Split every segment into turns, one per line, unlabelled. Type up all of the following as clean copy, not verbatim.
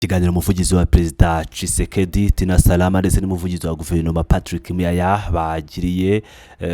Ikiganiro umuvugizi wa Perezida Tshisekedi Tina Salama ndetse n'umuvugizi wa guverinoma Patrick Muyaya bagiriye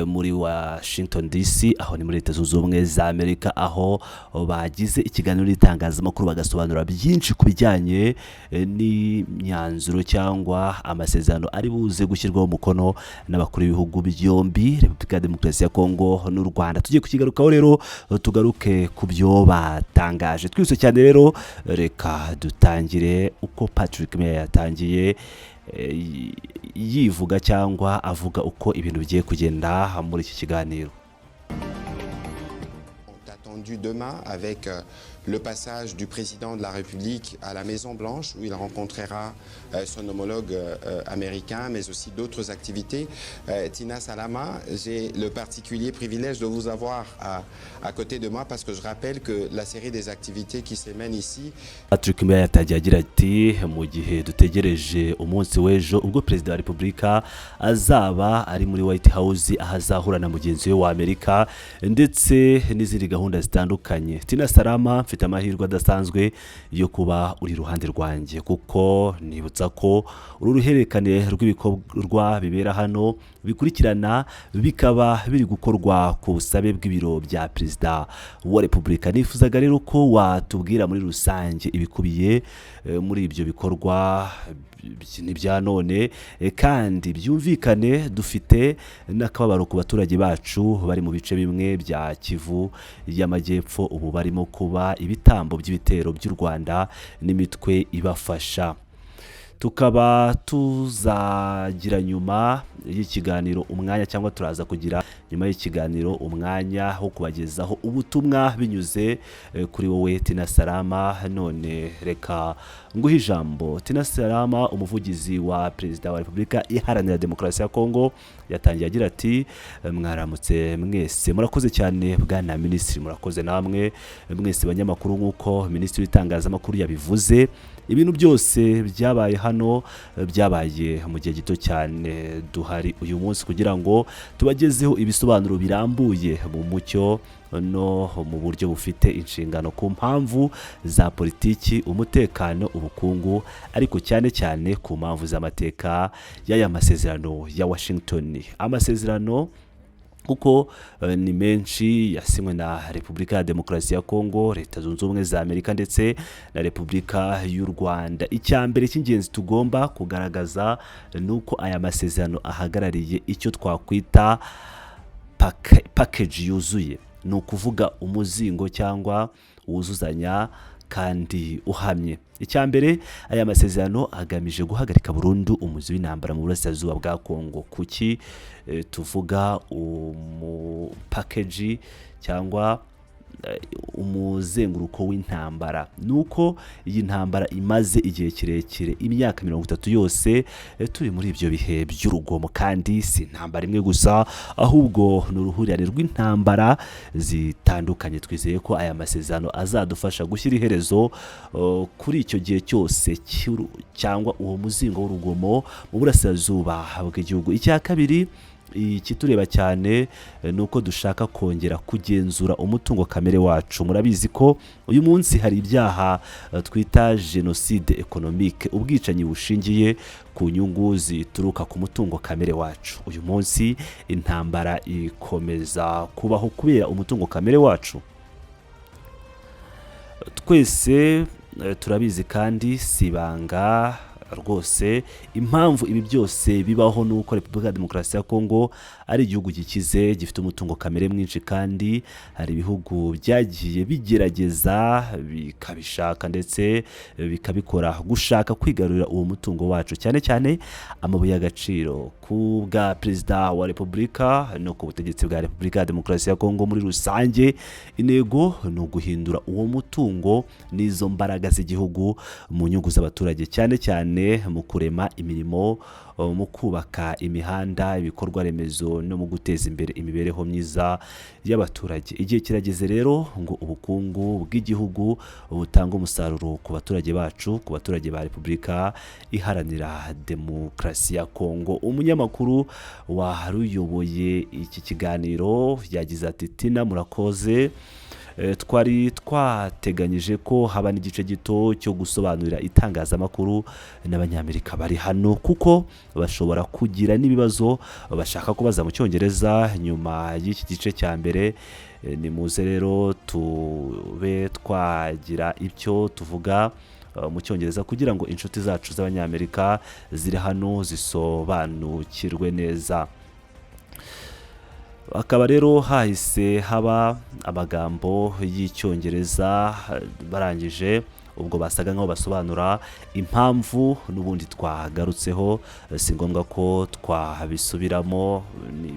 muri Washington DC aho ni muri Leta Zunze Ubumwe za Amerika aho bagize ikiganiro n'itangazamakuru bagasobanura byinshi ku bijyanye n'imyanzuro cyangwa amasezerano ari buze gushyirwaho umukono n'abakuru b'ibihugu byombi Repubulika ya Demokarasi ya Kongo n'u Rwanda. Tugiye kukigarukaho rero tugaruke ku byo batangaje. Twese cyane rero reka dutangire uko Patrick Muyaya yatangiye yivuga cyangwa avuga uko ibintu bigiye kugenda muri iki kiganiro.
Demain avec le passage du président de la République à la Maison Blanche où il rencontrera son homologue américain mais aussi d'autres activités. Tina Salama, j'ai le particulier privilège de vous avoir à côté de moi parce que je rappelle que la série des activités qui se mènent ici.
Patrick Muyaya yatangiye agira ati mu gihe dutegereje umunsi w'ejo ubwo perezida wa Repubulika azaba ari muri White House ahazahura na mugenzi we wa Amerika ndetse n'izindi gahunda zitandukanye. Tina Salama mfite amahirwe adasanzwe yo kuba uri ruhande rwanjye kuko nibutsa ko uru ruhererekane rw'ibikorwa bibera hano bikurikirana bikaba biri gukorwa ku busabe bw'ibiro bya perezida wa Repubulika. Nifuzaga rero ko watubwira muri rusange ibikubiye muri ibyo bikorwa n'ibya none kandi byumvikane dufite n'akababaro ku baturage bacu bari mu bice bimwe bya Kivu y'Amajyepfo ubu barimo kuba ibitambo by'ibitero by'u Rwanda n'imitwe ibafasha. Tukaba tuzagira nyuma y'ikiganiro umwanya cyangwa turaza kugira nyuma y'ikiganiro umwanya wo kubagezaho ubutumwa binyuze kuri wowe Tina Salama. None reka nguhe ijambo. Tina Salama umuvugizi wa Perezida wa Repubulika Iharanira Demokarasi ya Kongo yatangiye agira ati mwaramutse mwese, murakoze cyane bwana minisitiri, murakoze namwe mwese banyamakuru nk'uko minisitiri w'itangazamakuru yabivuze. Ibintu byose byabaye hano byabaye mu gihe gito cyane. Duhari uyu munsi kugira ngo tubagezeho ibisobanuro birambuye mu mucyo no mu buryo bufite inshingano ku mpamvu za politiki, umutekano, ubukungu, ariko cyane cyane ku mpamvu z'amateka y'aya masezerano ya Washington. Amasezerano kuko ni menshi yasinywe na Repubulika ya Demokarasi ya Kongo, Leta Zunze Ubumwe za Amerika ndetse na Repubulika y'u Rwanda. Icyambere cy'ingenzi tugomba kugaragaza nuko aya masezerano ahagarariye icyo twakwita package yuzuye, ni ukuvuga umuzingo cyangwa wuzuzanya kandi uhamye. Icyambere aya masezerano agamije guhagarika burundu umuzi w'intambara mu burasirazuba bwa Kongo. Kuki tuvuga package cyangwa umuzenguruko w'intambara? Nuko iyi ntambara imaze igihe kirekire, imyaka 30 yose turi muri ibyo bihe by'urugomo, kandi si intambara imwe gusa ahubwo n'uruhurirane rw'intambara zitandukanye. Twizeye ko aya masezerano azadufasha gushyira iherezo kuri icyo gihe cyose cyangwa uwo muzingo w'urugomo mu burasirazuba bw'igihugu. Icya kabiri ikitureba cyane nuko dushaka kongera kugenzura umutungo kamere wacu. Murabizi ko uyu munsi hari ibyaha twita genocide economique, ubwicanyi bushingiye ku nyungu zituruka ku mutungo kamere wacu. Uyu munsi intambara ikomeza kubaho kubera umutungo kamere wacu. Twese turabizi kandi sibanga rwose impamvu ibi byose bibaho nuko Repubulika ya Demokarasi ya Kongo ari igihugu gikize gifite umutungo kamere mwinshi, kandi hari ibihugu byagiye bigerageza bikabishaka ndetse bikabikora gushaka kwigarurira uwo mutungo wacu, cyane cyane amabuye y'agaciro. Ku bwa Perezida wa Repubulika no ku butegetsi bwa Repubulika ya Demokarasi ya Kongo muri rusange, intego ni uguhindura uwo mutungo n'izo mbaraga z'igihugu mu nyungu z'abaturage, cyane cyane mu kurema imirimo, mu kubaka imihanda, ibikorwa remezo no mu guteza imbere imibereho myiza y'abaturage. Igihe kirageze rero ngo ubukungu bw'igihugu butanga umusaruro ku baturage bacu, ku baturage ba Repubulika Iharanira Demokarasi ya Kongo. Umunyamakuru waruyoboye iki kiganiro yagize ati Tina murakoze twari twateganyije ko haba n'igice gito cyo gusobanurira itangazamakuru n'abanyamerika bari hano kuko bashobora kugira n'ibibazo bashaka kubaza mu cyongereza nyuma y'iki gice cya mbere. Ni muze rero tube twagira ibyo tuvuga mu cyongereza kugira ngo inshuti zacu z'abanyamerika ziri hano zisobanukirwe neza. Akaba rero hahise haba amagambo y'icyongereza barangije ubwo basaga nkaho basobanura impamvu n'ubundi twagarutseho. Si ngombwa ko twabisubiramo,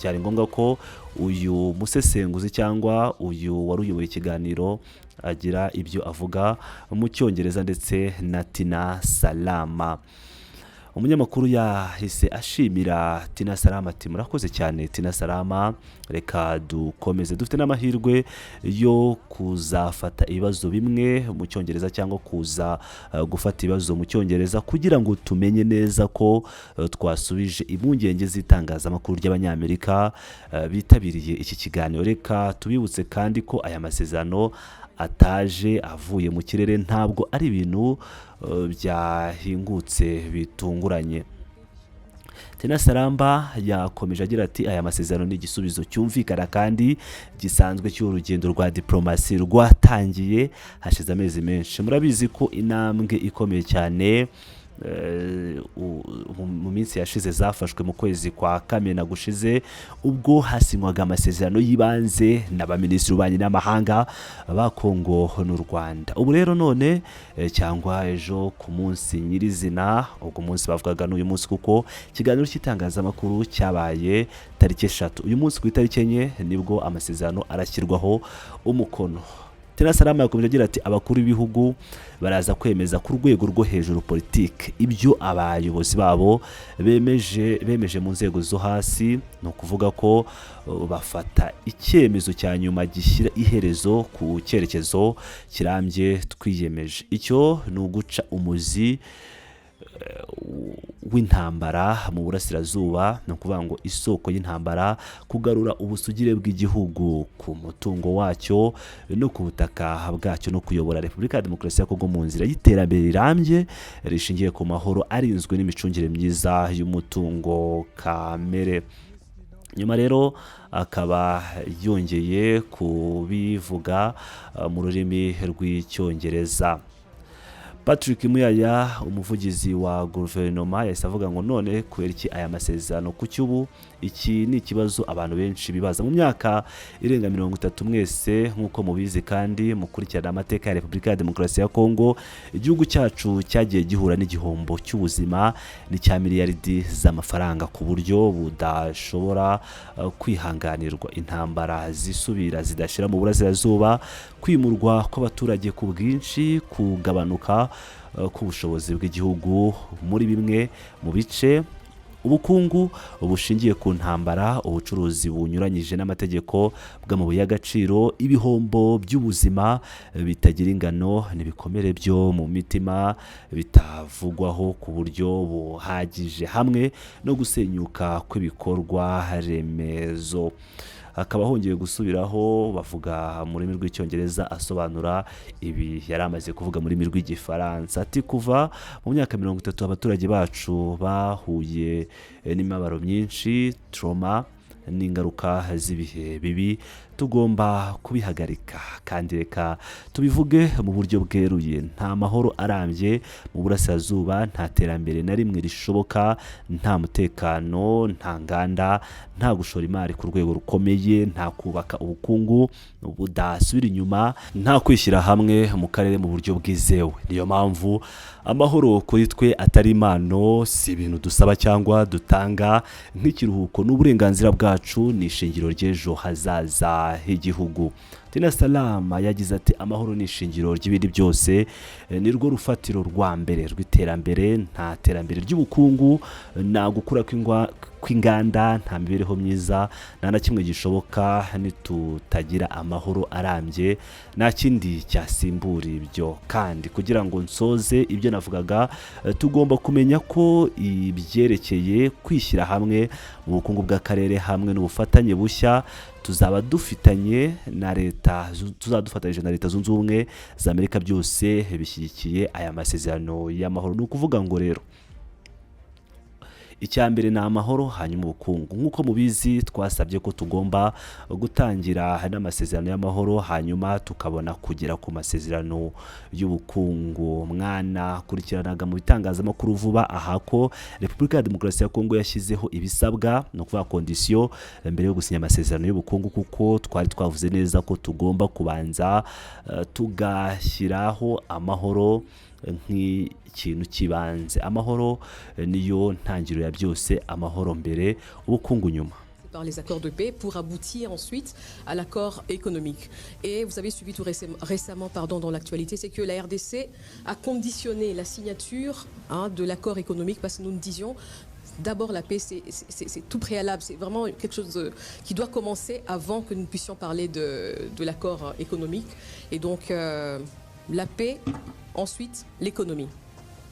byari ngombwa ko uyu musesenguzi cyangwa uyu wari uyoboye ikiganiro agira ibyo avuga mu cyongereza ndetse na Tina Salama. Umunyamakuru yahise ashimira Tina Salama ati murakoze cyane Tina Salama, reka dukomeze. Dufite n'amahirwe yo kuzafata ibibazo bimwe mu cyongereza cyangwa kuza gufata ibibazo mu cyongereza kugira ngo tumenye neza ko twasubije impungenge z'itangazamakuru ry'abanyamerika bitabiriye iki kiganiro. Reka tubibutse kandi ko aya masezerano ataje avuye mu kirere, ntabwo ari ibintu byahingutse bitunguranye. Tina Salama yakomeje agira ati aya masezerano ni igisubizo cyumvikana kandi gisanzwe cy'urugendo rwa diplomasi rwatangiye hashize amezi menshi. Murabizi ko intambwe ikomeye cyane mu minsi yashize zafashwe mu kwezi kwa Kamena gushize ubwo hasinywaga amasezerano y'ibanze n'abaminisitiri b'ububanyi n'amahanga ba Kongo n'u Rwanda. Ubu rero none cyangwa ejo ku munsi nyirizina, ubwo munsi bavugaga n'uyu munsi kuko ikiganiro cy'itangazamakuru cyabaye tariki 3, uyu munsi ku itariki 4 nibwo amasezerano arashyirwaho umukono. Tina Salama yakomeje agira ati abakuru b'ibihugu baraza kwemeza ku rwego rwo hejuru politiki ibyo abayobozi babo bemeje mu nzego zo hasi. Ni ukuvuga ko bafata icyemezo cya nyuma gishyira iherezo ku cyerekezo kirambye twiyemeje. Icyo ni uguca umuzi w'intambara mu burasirazuba, ni ukuvuga ngo isoko y'intambara, kugarura ubusugire bw'igihugu ku mutungo wacyo no ku butaka bwacyo, no kuyobora Repubulika ya Demokarasi ya Kongo mu nzira y'iterambere rirambye rishingiye ku mahoro arinzwe n'imicungire myiza y'umutungo kamere. Nyuma rero akaba yongeye kubivuga mu rurimi rw'icyongereza. Patrick Muyaya, umuvugizi wa guverinoma, yahise avuga ngo none kubera iki aya masezerano ku cyubu. Iki ni ikibazo abantu benshi bibaza. Mu myaka irenga 30 mwese nk'uko mubizi kandi mukurikirana amateka ya Repubulika ya Demokarasi ya Kongo, igihugu cyacu cyagiye gihura n'igihombo cy'ubuzima n'icya miliyaridi z'amafaranga ku buryo budashobora kwihanganirwa. Intambara zisubira zidashira mu burasirazuba, kwimurwa kw'abaturage ku bwinshi, kugabanuka k'ubushobozi bw'igihugu muri bimwe mu bice, ubukungu bushingiye ku ntambara, ubucuruzi bunyuranyije n'amategeko bw'amabuye y'agaciro, ibihombo by'ubuzima bitagira ingano n'ibikomere byo mu mitima bitavugwaho ku buryo buhagije, hamwe no gusenyuka kw'ibikorwa remezo. Akaba hongeye gusubiraho bavuga mu rurimi rw'icyongereza asobanura ibi yari amaze kuvuga mu rurimi rw'igifaransa. Ati kuva mu myaka 30 abaturage bacu bahuye n'imibabaro myinshi, trauma n'ingaruka z'ibihe bibi, tugomba kubihagarika kandi reka tubivuge mu buryo bweruye. Nta mahoro arambye mu burasirazuba, nta terambere na rimwe rishoboka, nta mutekano, nta nganda, nta gushora imari ku rwego rukomeye, nta kubaka ubukungu budasubira inyuma, nta kwishyira hamwe mu karere mu buryo bwizewe. Niyo mpamvu amahoro kuri twe atari impano, si ibintu dusaba cyangwa dutanga nk'ikiruhuko, n'uburenganzira bwacu ni ishingiro ry'ejo hazaza h'igihugu. Tina Salama yagize ati amahoro ni ishingiro ry'ibindi byose, ni rwo rufatiro rwa mbere rw'iterambere. Nta terambere ry'ubukungu, nta gukura kw'inganda, nta mibereho myiza, nta na kimwe gishoboka nitutagira amahoro arambye, nta kindi cyasimbura ibyo. Kandi kugira ngo nsoze ibyo navugaga, tugomba kumenya ko ibyerekeye kwishyira hamwe mu bukungu bw'akarere hamwe n'ubufatanye bushya tuzaba dufitanye na leta tuzadufatanyije na leta zunze ubumwe za Amerika byose bishyigikiye aya masezerano y'amahoro. Ni ukuvuga ngo rero icya mbere ni amahoro, hanyuma ubukungu. Nk'uko mubizi twasabye ko tugomba gutangira n'amasezerano y'amahoro hanyuma tukabona kugera ku masezerano y'ubukungu. Mwana kurikiranaga mu bitangazamakuru vuba aha ko Repubulika ya Demokarasi ya Kongo yashyizeho ibisabwa, no kuvuga kondisiyo mbere yo gusinya amasezerano y'ubukungu, kuko twari twavuze neza ko tugomba kubanza tugashyiraho amahoro nk'ikintu kibanze. Amahoro niyo ntangiriro ya byose, amahoro mbere, ubukungu nyuma.
Par les accords de paix pour aboutir ensuite à l'accord économique. Et vous avez suivi tout récemment dans l'actualité, c'est que la RDC a conditionné la signature de l'accord économique, parce que nous disions d'abord la paix, c'est tout préalable, c'est vraiment quelque chose qui doit commencer avant que nous puissions parler de l'accord économique. Et donc la paix, ensuite l'économie.